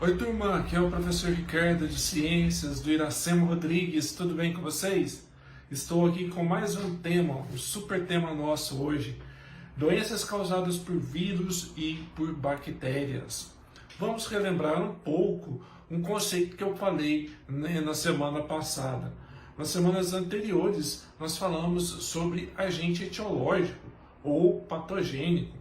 Oi, turma, aqui é o professor Ricardo de Ciências do Iracema Rodrigues, tudo bem com vocês? Estou aqui com mais um tema, um super tema nosso hoje, doenças causadas por vírus e por bactérias. Vamos relembrar um pouco um conceito que eu falei na semana passada. Nas semanas anteriores, nós falamos sobre agente etiológico ou patogênico.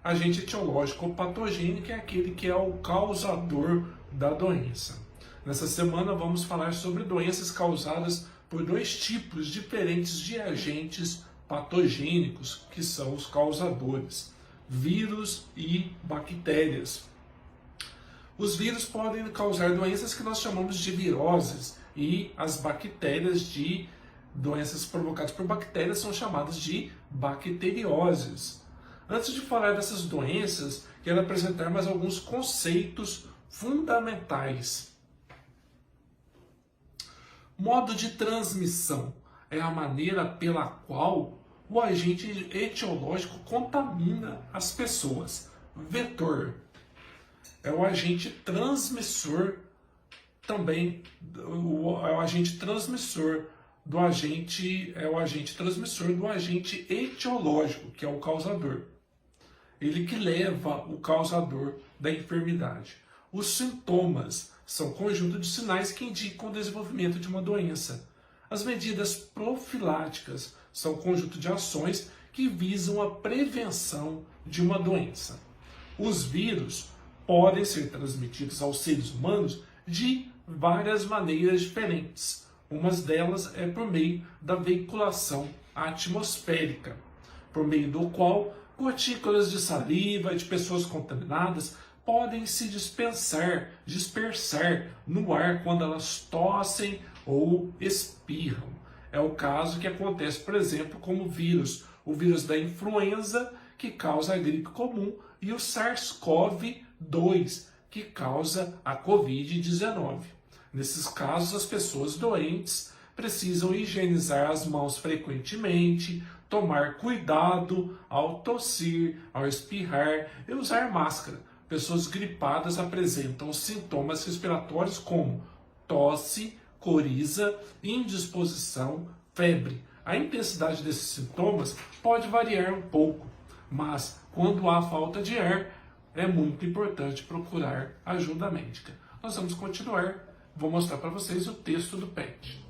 Agente etiológico ou patogênico é aquele que é o causador da doença. Nessa semana vamos falar sobre doenças causadas por dois tipos diferentes de agentes patogênicos, que são os causadores, vírus e bactérias. Os vírus podem causar doenças que nós chamamos de viroses e as bactérias de doenças provocadas por bactérias são chamadas de bacterioses. Antes de falar dessas doenças, quero apresentar mais alguns conceitos fundamentais. Modo de transmissão é a maneira pela qual o agente etiológico contamina as pessoas. Vetor é o agente transmissor também, é o agente transmissor do agente etiológico, que é o causador. Ele que leva o causador da enfermidade. Os sintomas são conjunto de sinais que indicam o desenvolvimento de uma doença. As medidas profiláticas são conjunto de ações que visam a prevenção de uma doença. Os vírus podem ser transmitidos aos seres humanos de várias maneiras diferentes. Uma delas é por meio da veiculação atmosférica, por meio do qual gotículas de saliva de pessoas contaminadas podem se dispersar no ar quando elas tossem ou espirram. É o caso que acontece, por exemplo, com o vírus da influenza, que causa a gripe comum, e o SARS-CoV-2, que causa a Covid-19. Nesses casos, as pessoas doentes precisam higienizar as mãos frequentemente, tomar cuidado ao tossir, ao espirrar e usar máscara. Pessoas gripadas apresentam sintomas respiratórios como tosse, coriza, indisposição, febre. A intensidade desses sintomas pode variar um pouco, mas quando há falta de ar, é muito importante procurar ajuda médica. Nós vamos continuar. Vou mostrar para vocês o texto do PET.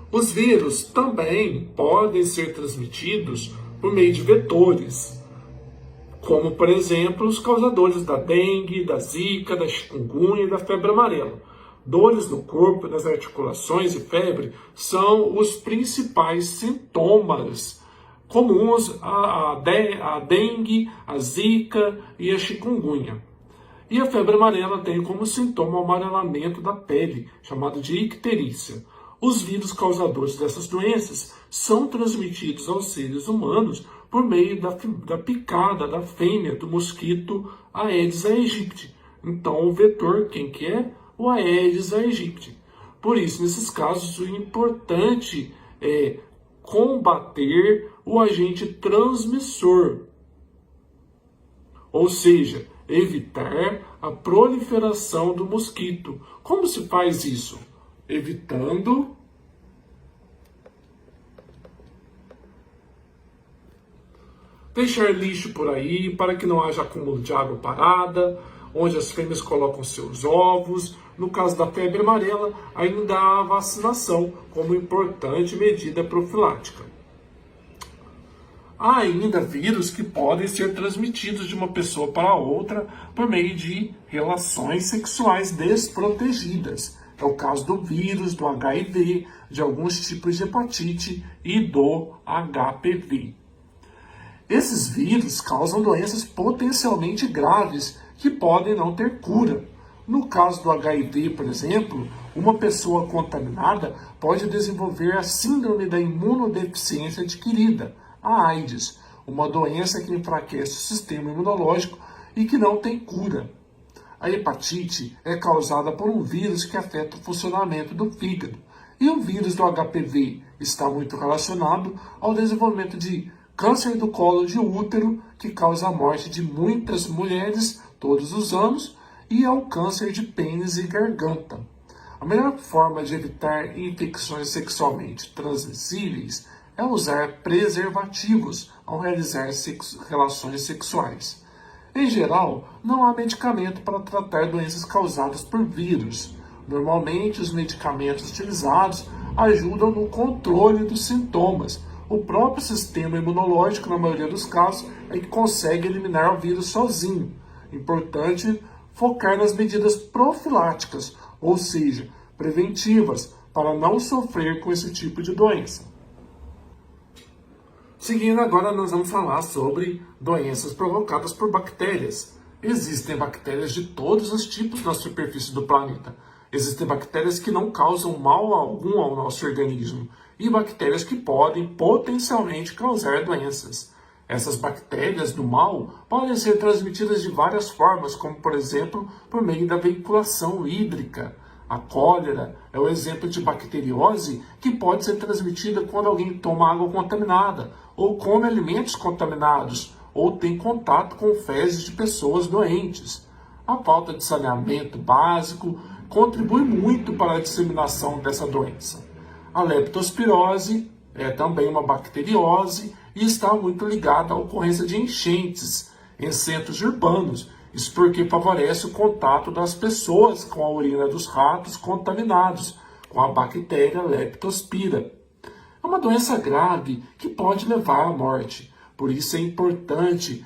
Os vírus também podem ser transmitidos por meio de vetores, como, por exemplo, os causadores da dengue, da zika, da chikungunya e da febre amarela. Dores no corpo, nas articulações e febre são os principais sintomas comuns à dengue, a zika e a chikungunya. E a febre amarela tem como sintoma o amarelamento da pele, chamado de icterícia. Os vírus causadores dessas doenças são transmitidos aos seres humanos por meio da picada da fêmea do mosquito Aedes aegypti. Então, o vetor, quem que é? O Aedes aegypti. Por isso, nesses casos, o importante é combater o agente transmissor, ou seja, evitar a proliferação do mosquito. Como se faz isso? Evitando deixar lixo por aí para que não haja acúmulo de água parada, onde as fêmeas colocam seus ovos. No caso da febre amarela, ainda há a vacinação como importante medida profilática. Há ainda vírus que podem ser transmitidos de uma pessoa para outra por meio de relações sexuais desprotegidas. É o caso do vírus, do HIV, de alguns tipos de hepatite e do HPV. Esses vírus causam doenças potencialmente graves que podem não ter cura. No caso do HIV, por exemplo, uma pessoa contaminada pode desenvolver a síndrome da imunodeficiência adquirida, a AIDS, uma doença que enfraquece o sistema imunológico e que não tem cura. A hepatite é causada por um vírus que afeta o funcionamento do fígado. E o vírus do HPV está muito relacionado ao desenvolvimento de câncer do colo de útero, que causa a morte de muitas mulheres todos os anos, e ao câncer de pênis e garganta. A melhor forma de evitar infecções sexualmente transmissíveis é usar preservativos ao realizar relações sexuais. Em geral, não há medicamento para tratar doenças causadas por vírus. Normalmente, os medicamentos utilizados ajudam no controle dos sintomas. O próprio sistema imunológico, na maioria dos casos, é que consegue eliminar o vírus sozinho. Importante focar nas medidas profiláticas, ou seja, preventivas, para não sofrer com esse tipo de doença. Seguindo agora, nós vamos falar sobre doenças provocadas por bactérias. Existem bactérias de todos os tipos na superfície do planeta. Existem bactérias que não causam mal algum ao nosso organismo e bactérias que podem potencialmente causar doenças. Essas bactérias do mal podem ser transmitidas de várias formas, como por exemplo, por meio da veiculação hídrica. A cólera é o exemplo de bacteriose que pode ser transmitida quando alguém toma água contaminada, ou come alimentos contaminados, ou tem contato com fezes de pessoas doentes. A falta de saneamento básico contribui muito para a disseminação dessa doença. A leptospirose é também uma bacteriose e está muito ligada à ocorrência de enchentes em centros urbanos. Isso porque favorece o contato das pessoas com a urina dos ratos contaminados com a bactéria Leptospira. É uma doença grave que pode levar à morte. Por isso é importante,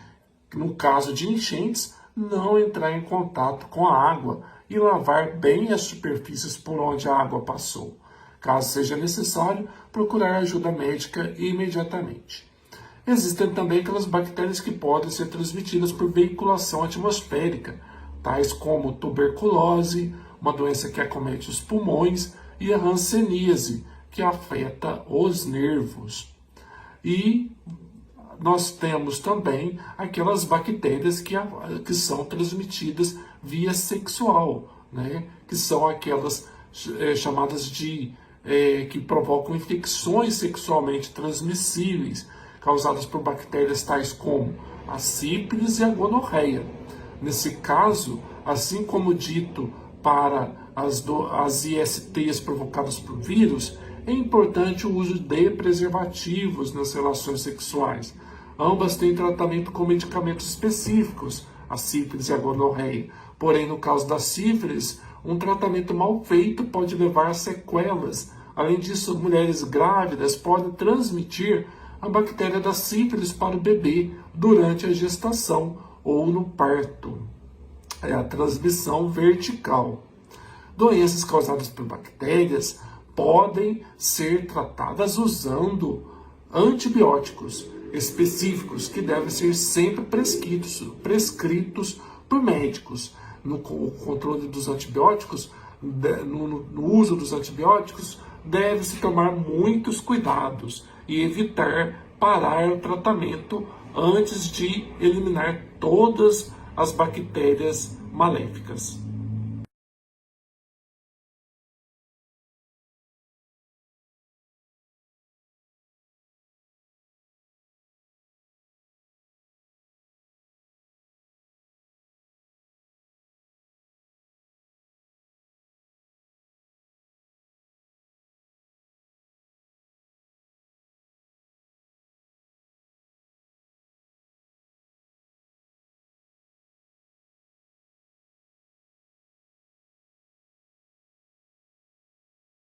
no caso de enchentes, não entrar em contato com a água e lavar bem as superfícies por onde a água passou. Caso seja necessário, procurar ajuda médica imediatamente. Existem também aquelas bactérias que podem ser transmitidas por veiculação atmosférica, tais como tuberculose, uma doença que acomete os pulmões, e a hanseníase, que afeta os nervos. E nós temos também aquelas bactérias que são transmitidas via sexual, né? Que são aquelas chamadas de que provocam infecções sexualmente transmissíveis, causadas por bactérias tais como a sífilis e a gonorreia. Nesse caso, assim como dito para as ISTs provocadas por vírus, é importante o uso de preservativos nas relações sexuais. Ambas têm tratamento com medicamentos específicos, a sífilis e a gonorreia. Porém, no caso da sífilis, um tratamento mal feito pode levar a sequelas. Além disso, mulheres grávidas podem transmitir a bactéria da sífilis para o bebê durante a gestação ou no parto. É a transmissão vertical. Doenças causadas por bactérias podem ser tratadas usando antibióticos específicos que devem ser sempre prescritos por médicos. No controle dos antibióticos, no uso dos antibióticos, deve-se tomar muitos cuidados e evitar parar o tratamento antes de eliminar todas as bactérias maléficas.